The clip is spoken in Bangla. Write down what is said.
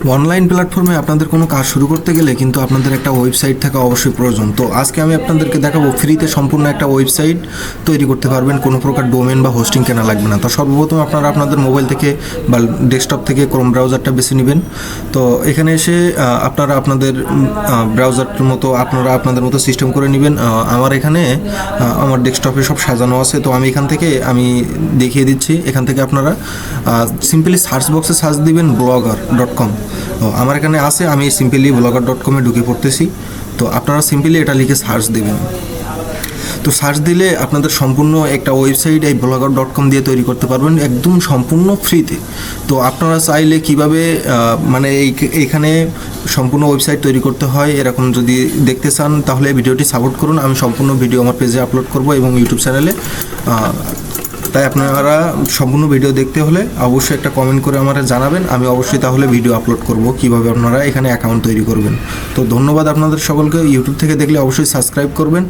অনলাইন প্ল্যাটফর্মে আপনাদের কোনো কাজ শুরু করতে গেলে কিন্তু আপনাদের একটা ওয়েবসাইট থাকা অবশ্যই প্রয়োজন। তো আজকে আমি আপনাদেরকে দেখাবো ফ্রিতে সম্পূর্ণ একটা ওয়েবসাইট তৈরি করতে পারবেন, কোনো প্রকার ডোমেন বা হোস্টিং কেনা লাগবে না। তো সর্বপ্রথম আপনারা আপনাদের মোবাইল থেকে বা ডেস্কটপ থেকে ক্রোম ব্রাউজারটা বেছে নেবেন। তো এখানে এসে আপনারা আপনাদের ব্রাউজারটার মতো আপনাদের মতো সিস্টেম করে নেবেন। আমার এখানে আমার ডেস্কটপে সব সাজানো আছে, তো আমি এখান থেকে দেখিয়ে দিচ্ছি। এখান থেকে আপনারা সিম্পলি সার্চ বক্সে সার্চ দিবেন blogger.com। আমার এখানে আছে, আমি সিম্পলি blogger.com-এ ঢুকে পড়তেছি। তো আপনারা সিম্পলি এটা লিখে সার্চ দেবেন। তো সার্চ দিলে আপনাদের সম্পূর্ণ একটা ওয়েবসাইট এই blogger.com দিয়ে তৈরি করতে পারবেন একদম সম্পূর্ণ ফ্রিতে। তো আপনারা চাইলে কিভাবে এইখানে সম্পূর্ণ ওয়েবসাইট তৈরি করতে হয় এরকম যদি দেখতে চান তাহলে ভিডিওটি সাপোর্ট করুন। আমি সম্পূর্ণ ভিডিও আমার পেজে আপলোড করব এবং ইউটিউব চ্যানেলে। তাই আপনারা সম্পূর্ণ ভিডিও দেখতে হলে অবশ্যই একটা কমেন্ট করে আমাকে জানাবেন, আমি অবশ্যই তাহলে ভিডিও আপলোড করব কীভাবে আপনারা এখানে অ্যাকাউন্ট তৈরি করবেন। তো ধন্যবাদ আপনাদের সকলকে। ইউটিউব থেকে দেখলে অবশ্যই সাবস্ক্রাইব করবেন।